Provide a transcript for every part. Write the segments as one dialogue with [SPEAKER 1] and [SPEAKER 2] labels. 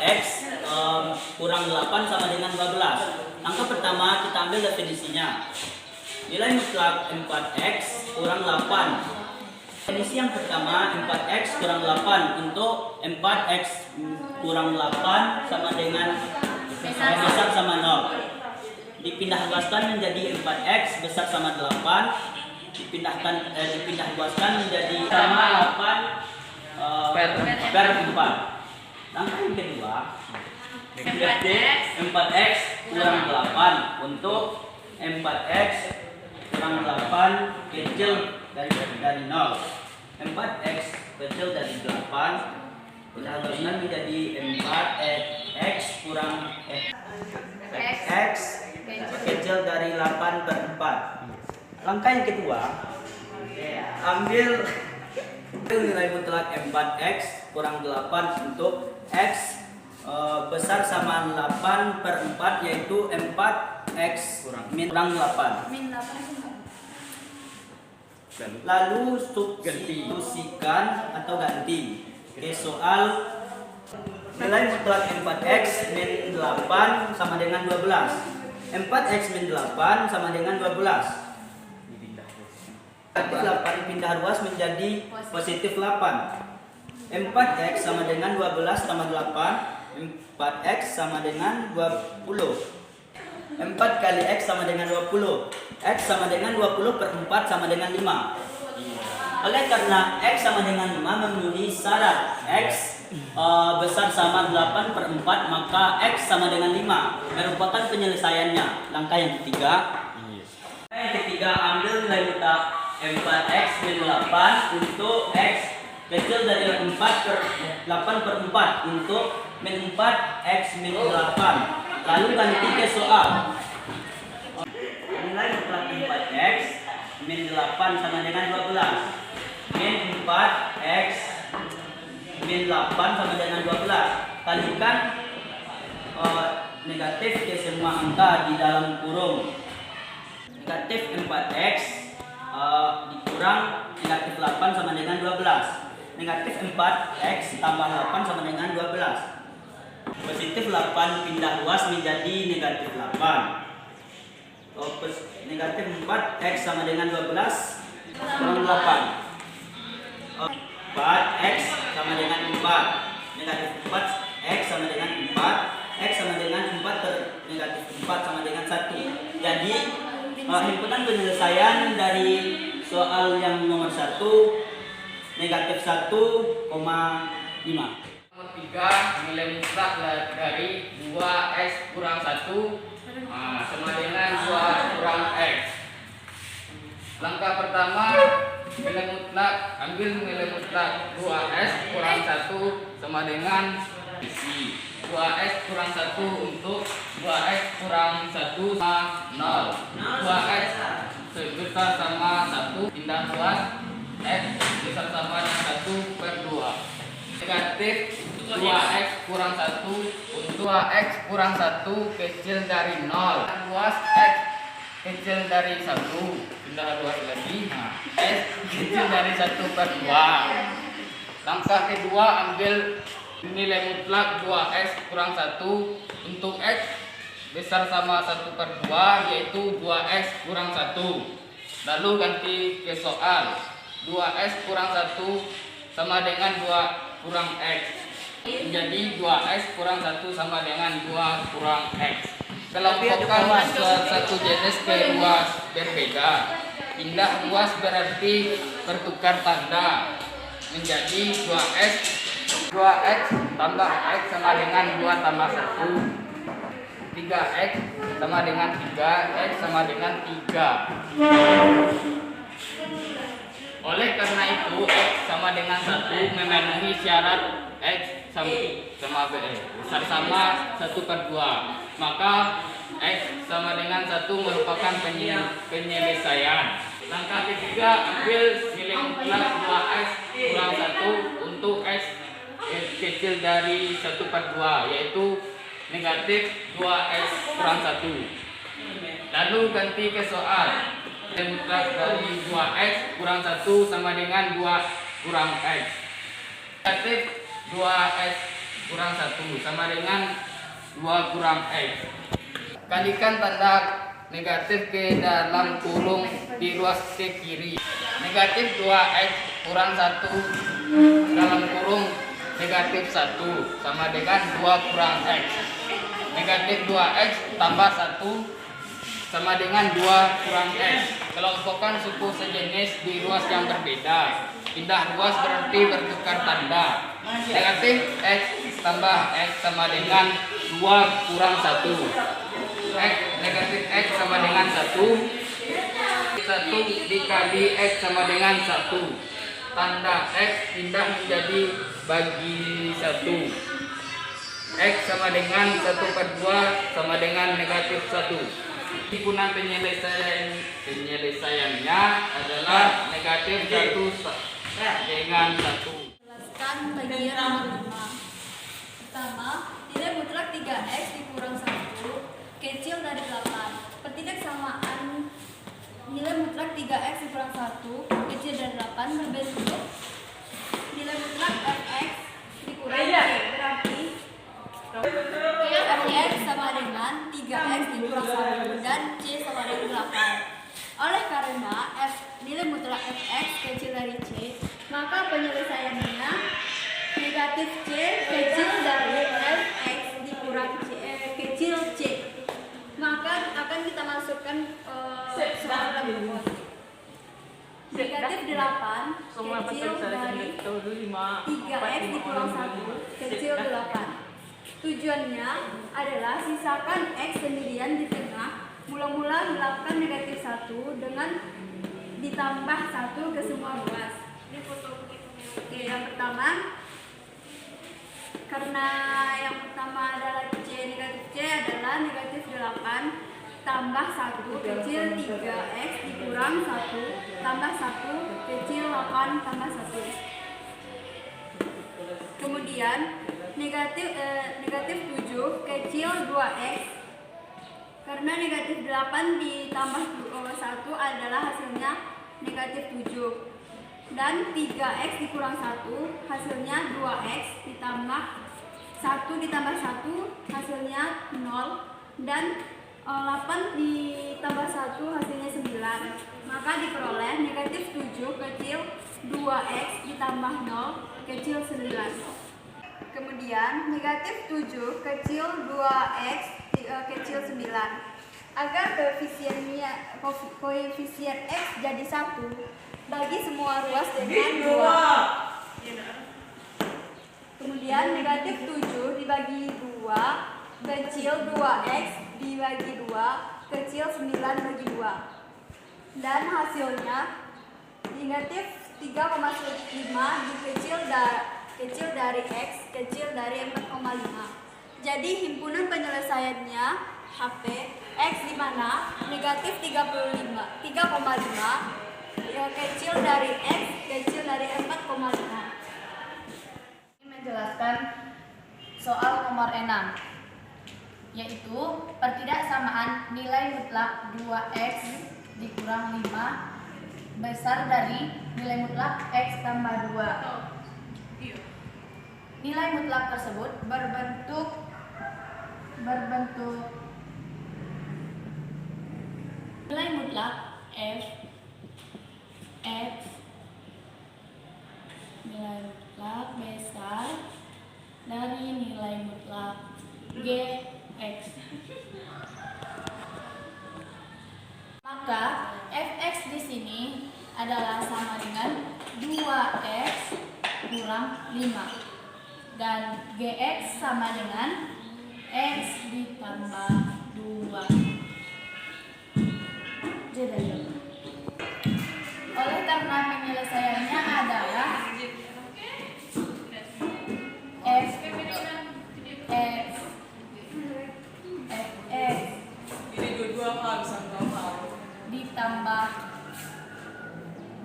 [SPEAKER 1] 4x kurang 8 sama dengan 12. Langkah pertama kita ambil definisinya. Nilai mutlak 4x kurang 8. Definisi yang pertama 4x kurang 8 untuk 4x kurang 8 sama dengan besar sama 0. Dipindah luaskan menjadi 4x besar sama 8. Dipindah luaskan menjadi sama 8 per 4. Langkah yang kedua 4x kurang 8 untuk 4x kurang 8 kecil dari 0. 4x kecil dari 8 pindah luaskan menjadi 4x kurang x kecil dari 8 per 4. Langkah yang kedua ambil nilai mutlak 4x kurang 8 untuk x besar sama 8 per 4, yaitu 4x kurang 8. Lalu substitusikan atau ganti ke soal nilai mutlak 4x min 8 sama dengan 12. 4x min 8 sama dengan 12. 8 pindah ruas menjadi positif 8. 4x sama dengan 12 tambah 8. 4x sama dengan 20. 4 kali x sama dengan 20. X sama dengan 20 per 4 sama dengan 5. Oleh karena x sama dengan 5 memenuhi syarat x besar sama 8 per 4, maka x sama dengan 5 merupakan penyelesaiannya. Langkah yang ketiga ambil nilai mutlak 4x min 8 untuk x kecil dari 8 per 4 untuk min 4x min 8. Lalu ganti ke soal. Nilai mutlak 4x min 8 sama dengan 12. Min 4x min 8 sama dengan 12. Kalikan negatif ke semua angka di dalam kurung. Negatif 4x dikurang negatif 8 sama dengan 12. Negatif 4x tambah 8 sama dengan 12. Positif 8 pindah luas menjadi negatif 8. Negatif 4x sama dengan 12 kurang 8. 4x sama dengan 4. Negatif 4x sama dengan 4. X sama dengan 4 per negatif 4 sama dengan 1. Jadi himpunan penyelesaian dari soal yang nomor 1 negatif 1,5.
[SPEAKER 2] Nomor 3, nilai mutlak dari 2x kurang 1 sama dengan 2 kurang x. Langkah pertama, ambil nilai mutlak 2x kurang 1 sama dengan isi 2x kurang 1 untuk 2x kurang 1 sama 0. 2x besar sama 1 pindah luas, x besar sama dengan 1 per 2. Negatif 2x kurang 1 untuk 2x kurang 1 kecil dari 0. Luas x kecil dari 1 pindah luas lagi, x kecil dari 1 per 2. Langkah kedua ambil nilai mutlak 2x kurang 1 untuk x besar sama 1 per 2, yaitu 2x kurang 1. Lalu ganti ke soal. 2x kurang 1 sama dengan 2 kurang x. Menjadi 2x kurang 1 sama dengan 2 kurang x. Kelompokkan satu jenis ke ruas berbeda. Pindah luas berarti bertukar tanda. Menjadi 2x tambah x sama dengan 2 tambah 1. 3x sama dengan 3, x sama dengan 3. Oleh karena itu x sama dengan 1 memenuhi syarat x sama besar sama 1 per 2. Maka x sama dengan 1 merupakan penyelesaian. Langkah ketiga, ambil nilai mutlak 2x kurang 1 untuk x kecil dari 1 per 2, yaitu negatif 2x kurang 1. Lalu ganti ke soal. Nilai mutlak dari 2x kurang 1 sama dengan 2 kurang x. Negatif 2x kurang 1 sama dengan 2 kurang X. Kalikan tanda negatif ke dalam kurung di ruas ke kiri. Negatif 2X kurang 1 dalam kurung negatif 1 sama dengan 2 kurang X. Negatif 2X tambah 1 sama dengan 2 kurang X. Kelompokkan suku sejenis di ruas yang berbeda. Pindah ruas berarti bertukar tanda. Negatif X tambah X sama dengan 2 kurang 1. X negatif X sama dengan 1. 1 dikali X sama dengan 1. Tanda X pindah menjadi bagi 1. X sama dengan 1/2 sama dengan negatif 1. Himpunan penyelesaiannya adalah negatif 1 dengan 1.
[SPEAKER 3] Jelaskan bagian nomor 5. Pertama, nilai mutlak 3x dikurang 1 kecil dari 8. Pertidak samaan nilai mutlak 3x dikurang 1 kecil dari 8 berbentuk nilai mutlak fx dikurang y. Berarti fx sama dengan 3x dikurang 1 dan c sama dengan 8. Oleh karena nilai mutlak fx kecil dari c, maka penyelesaiannya negatif c kecil dari fx dikurang c kecil c. Maka akan kita masukkan soal rumus. Negatif 8 kecil dari 3x dikurang 1 kecil 8. Tujuannya adalah sisakan x sendirian di tengah. Mula-mula melakukan negatif 1 dengan ditambah 1 ke semua ruas. Oke, yang pertama, karena yang pertama adalah c, negatif c adalah negatif 8 tambah 1 kecil 3x dikurang 1 tambah 1 kecil 8 tambah 1. Kemudian negatif 7 kecil 2x, karena negatif 8 ditambah 1 adalah hasilnya negatif 7, dan 3x dikurang 1 hasilnya 2x ditambah 1 ditambah 1 hasilnya 0, dan 8 ditambah 1 hasilnya 9. Maka diperoleh negatif 7 kecil 2x ditambah 0 kecil 9. Kemudian negatif 7 kecil 2x kecil 9. Agar koefisien x jadi 1 bagi semua ruas dengan 2. Kemudian negatif 7 dibagi 2 kecil 2x dibagi 2 kecil 9 bagi 2. Dan hasilnya negatif 3,5 kecil dari x kecil dari 4,5. Jadi himpunan penyelesaiannya HP x di mana negatif 3,5 kecil dari x kecil dari 4,5.
[SPEAKER 4] Ini menjelaskan soal nomor 6, yaitu pertidaksamaan nilai mutlak 2x dikurang 5 besar dari nilai mutlak x tambah 2. Nilai mutlak tersebut berbentuk nilai mutlak f x nilai mutlak besar dari nilai mutlak g x. Maka fx di sini adalah sama dengan 2x kurang 5. Dan gx sama dengan x ditambah 2. Oleh karena penyelesaiannya adalah f ditambah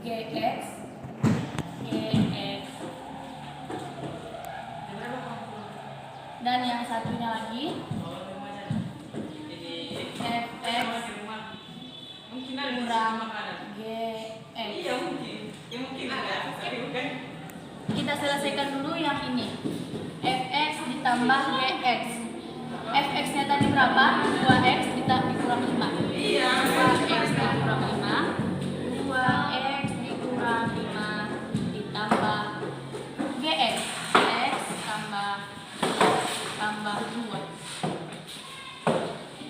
[SPEAKER 4] gx dan yang satunya lagi fx kurang gx. Kita selesaikan dulu yang ini. Fx ditambah GX. Fx-nya tadi berapa? 2x dikurang 5. 2x dikurang 5. 2x dikurang 5 ditambah GX. X tambah 2.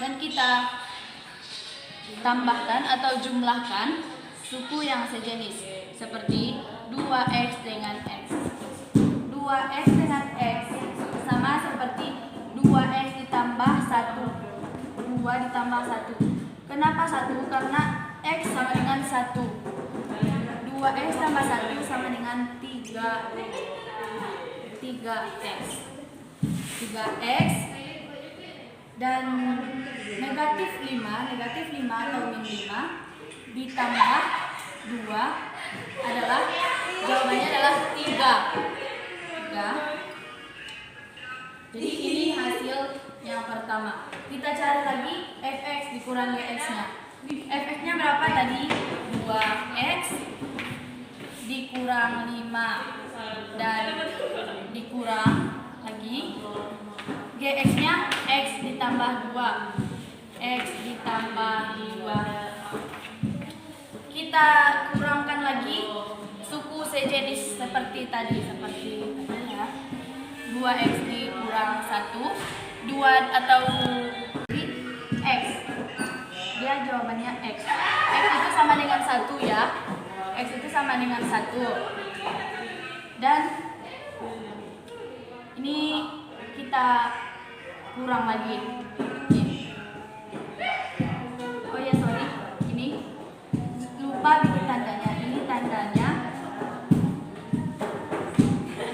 [SPEAKER 4] Dan kita tambahkan atau jumlahkan suku yang sejenis seperti 2x dengan x. 2x dengan x sama seperti 2x ditambah 1. 2 ditambah 1. Kenapa 1? Karena x sama dengan 1. 2x tambah 1 sama dengan 3x. 3x dan negatif 5 atau min 5 ditambah 2 adalah jawabannya adalah 3. Jadi ini hasil yang pertama. Kita cari lagi fx dikurang gx-nya. Fx-nya berapa tadi? 2x dikurang 5 dan dikurang lagi gx-nya x ditambah 2. X ditambah 2. Kita kurangkan lagi suku sejenis seperti tadi ya. 2x dikurang 1, 2 atau x. Dia jawabannya x. X itu sama dengan 1 ya. X itu sama dengan 1. Dan ini kita kurang lagi. Oh ya, sorry. Ini lupa bikin tandanya. Ini tandanya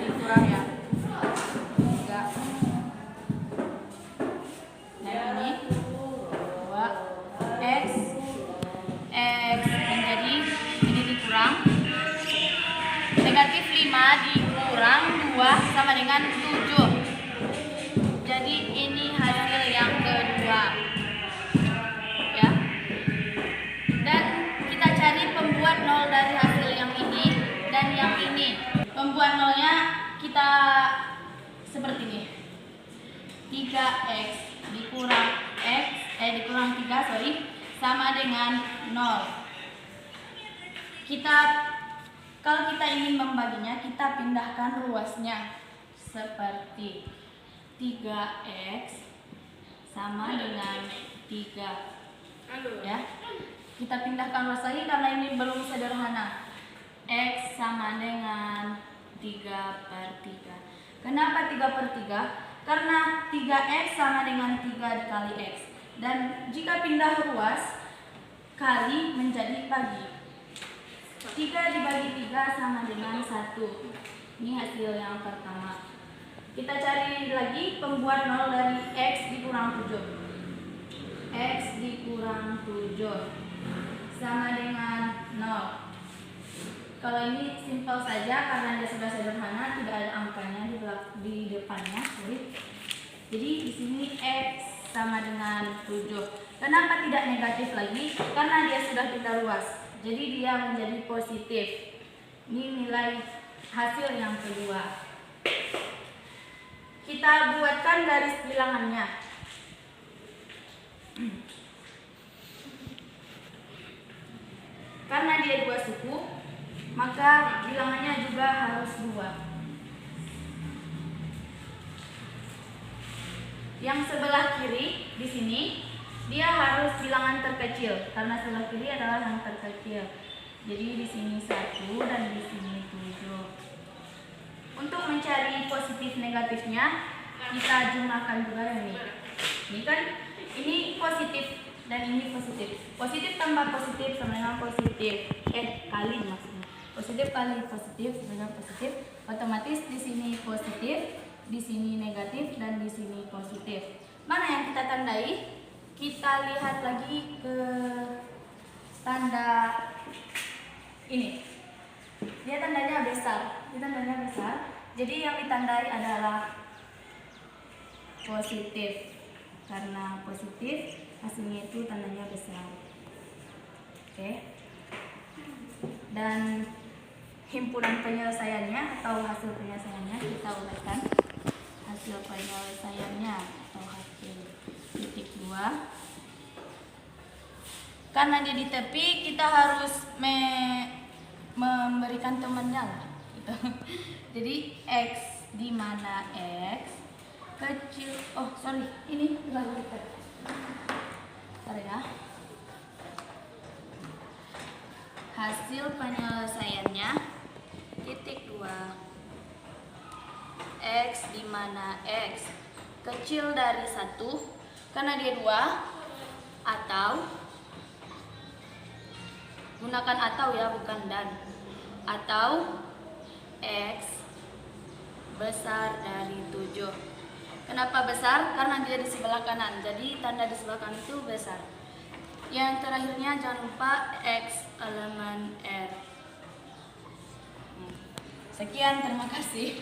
[SPEAKER 4] dikurang ya. 3. Dan ini 2 x menjadi ini dikurang negatif 5 dikurang 2 sama dengan 7. Jadi ini hasil yang kedua ya. Dan kita cari pembuat nol dari hasil yang ini dan yang ini. Pembuat nolnya kita seperti ini. 3x dikurang dikurang 3 sama dengan 0. Kalau kita ingin membaginya, kita pindahkan ruasnya seperti 3x sama dengan 3 ya. Kita pindahkan ruas lagi karena ini belum sederhana. X sama dengan 3/3. Kenapa 3/3? Karena 3x sama dengan 3 dikali x. Dan jika pindah ruas, kali menjadi bagi. 3 dibagi 3 sama dengan 1. Ini hasil yang pertama. Kita cari lagi pembuat 0 dari x dikurang 7. X dikurang 7 sama dengan 0. Kalau ini simpel saja karena dia sudah sederhana, tidak ada angkanya di depannya. Jadi di sini x sama dengan 7. Kenapa tidak negatif lagi? Karena dia sudah pindah ruas. Jadi dia menjadi positif. Ini nilai hasil yang kedua. Kita buatkan garis bilangannya. Karena dia 2 suku, maka bilangannya juga harus 2. Yang sebelah kiri di sini dia harus bilangan terkecil karena sebelah kiri adalah yang terkecil. Jadi di sini 1 dan di sini 7. Untuk mencari positif negatifnya, kita jumlahkan juga yang ini. Ini kan ini positif dan ini positif. Positif tambah positif sama dengan positif. Kali maksudnya. Positif kali positif sama dengan positif. Otomatis di sini positif, di sini negatif dan di sini positif. Mana yang kita tandai? Kita lihat lagi ke tanda ini. Dia tandanya besar. Jadi yang ditandai adalah positif. Karena positif, hasilnya itu tandanya besar. Oke. Dan himpunan penyelesaiannya atau hasil penyelesaiannya kita uraikan. Hasil penyelesaiannya atau hasil titik 2. Karena dia di tepi, kita harus memberikan temannya lah, gitu. Jadi x di mana x kecil, ini sorry ya. Hasil penyelesaiannya titik 2 x di mana x kecil dari 1 karena dia 2 atau gunakan atau ya, bukan dan, atau x besar dari 7. Kenapa besar? Karena dia di sebelah kanan, jadi tanda di sebelah kanan itu besar. Yang terakhirnya jangan lupa x elemen r. Sekian, terima kasih.